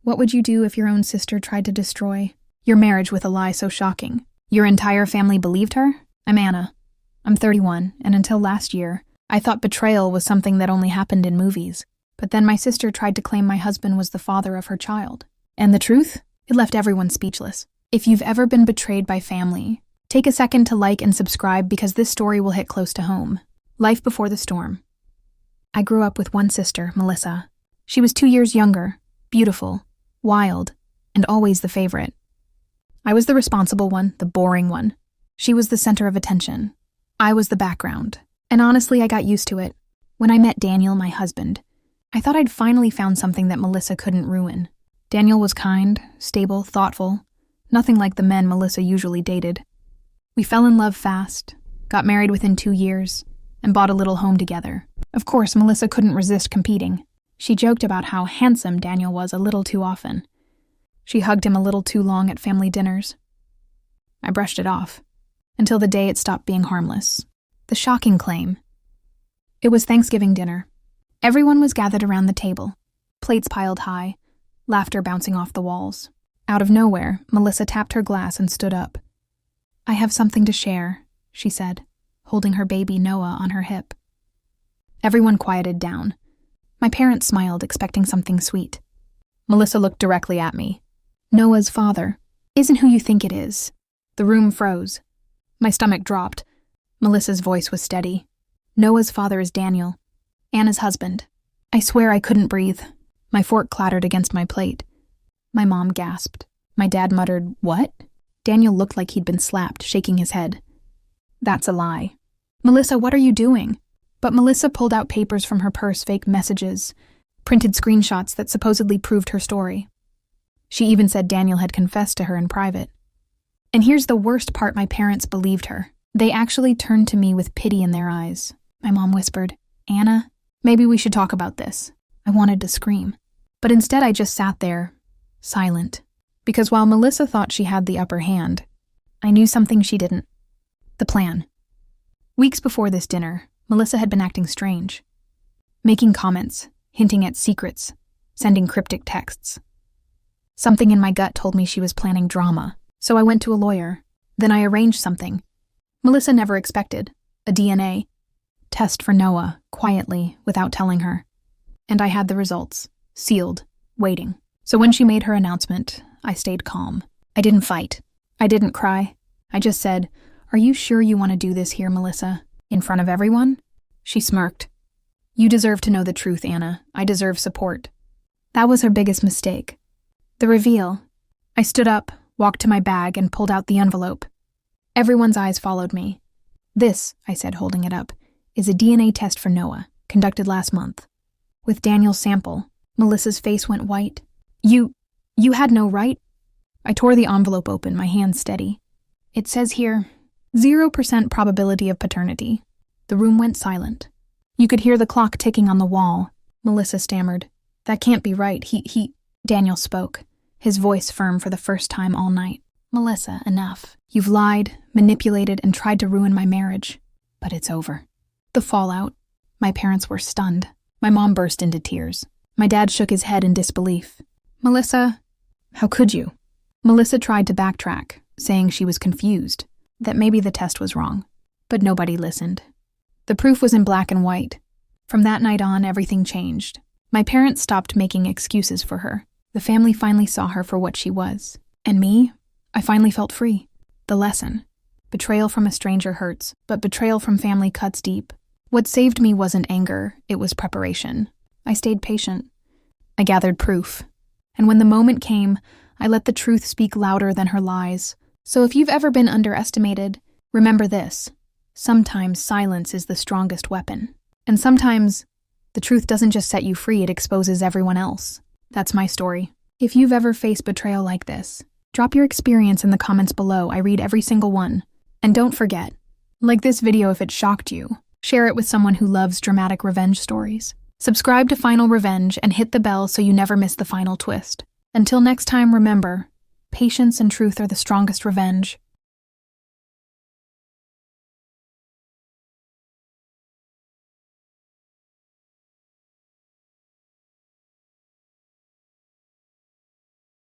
What would you do if your own sister tried to destroy your marriage with a lie so shocking? Your entire family believed her? I'm Anna. I'm 31, and until last year, I thought betrayal was something that only happened in movies. But then my sister tried to claim my husband was the father of her child. And the truth? It left everyone speechless. If you've ever been betrayed by family, take a second to like and subscribe because this story will hit close to home. Life before the storm. I grew up with one sister, Melissa. She was 2 years younger, beautiful, wild, and always the favorite. I was the responsible one, the boring one. She was the center of attention. I was the background. And honestly, I got used to it. When I met Daniel, my husband, I thought I'd finally found something that Melissa couldn't ruin. Daniel was kind, stable, thoughtful, nothing like the men Melissa usually dated. We fell in love fast, got married within 2 years, and bought a little home together. Of course, Melissa couldn't resist competing. She joked about how handsome Daniel was a little too often. She hugged him a little too long at family dinners. I brushed it off, until the day it stopped being harmless. The shocking claim. It was Thanksgiving dinner. Everyone was gathered around the table, plates piled high, laughter bouncing off the walls. Out of nowhere, Melissa tapped her glass and stood up. "I have something to share," she said, holding her baby Noah on her hip. Everyone quieted down. My parents smiled, expecting something sweet. Melissa looked directly at me. "Noah's father isn't who you think it is." The room froze. My stomach dropped. Melissa's voice was steady. "Noah's father is Daniel, Anna's husband." I swear I couldn't breathe. My fork clattered against my plate. My mom gasped. My dad muttered, "What?" Daniel looked like he'd been slapped, shaking his head. "That's a lie." "Melissa, what are you doing?" But Melissa pulled out papers from her purse, fake messages, printed screenshots that supposedly proved her story. She even said Daniel had confessed to her in private. And here's the worst part, my parents believed her. They actually turned to me with pity in their eyes. My mom whispered, "Anna, maybe we should talk about this." I wanted to scream. But instead I just sat there, silent. Because while Melissa thought she had the upper hand, I knew something she didn't. The plan. Weeks before this dinner, Melissa had been acting strange. Making comments, hinting at secrets, sending cryptic texts. Something in my gut told me she was planning drama, so I went to a lawyer. Then I arranged something Melissa never expected, a DNA test for Noah, quietly, without telling her. And I had the results, sealed, waiting. So when she made her announcement, I stayed calm. I didn't fight. I didn't cry. I just said, "Are you sure you want to do this here, Melissa? In front of everyone?" She smirked. "You deserve to know the truth, Anna. I deserve support." That was her biggest mistake. The reveal. I stood up, walked to my bag, and pulled out the envelope. Everyone's eyes followed me. "This," I said, holding it up, "is a DNA test for Noah, conducted last month. With Daniel's sample." Melissa's face went white. You had no right?" I tore the envelope open, my hands steady. "It says here, 0% probability of paternity." The room went silent. You could hear the clock ticking on the wall. Melissa stammered, "That can't be right. Daniel spoke, his voice firm for the first time all night. "Melissa, enough. You've lied, manipulated, and tried to ruin my marriage. But it's over." The fallout. My parents were stunned. My mom burst into tears. My dad shook his head in disbelief. "Melissa, how could you?" Melissa tried to backtrack, saying she was confused, that maybe the test was wrong. But nobody listened. The proof was in black and white. From that night on, everything changed. My parents stopped making excuses for her. The family finally saw her for what she was. And me? I finally felt free. The lesson. Betrayal from a stranger hurts, but betrayal from family cuts deep. What saved me wasn't anger, it was preparation. I stayed patient. I gathered proof. And when the moment came, I let the truth speak louder than her lies. So if you've ever been underestimated, remember this. Sometimes silence is the strongest weapon. And sometimes the truth doesn't just set you free, it exposes everyone else. That's my story. If you've ever faced betrayal like this, drop your experience in the comments below. I read every single one. And don't forget, like this video if it shocked you. Share it with someone who loves dramatic revenge stories. Subscribe to Final Revenge and hit the bell so you never miss the final twist. Until next time, remember, patience and truth are the strongest revenge.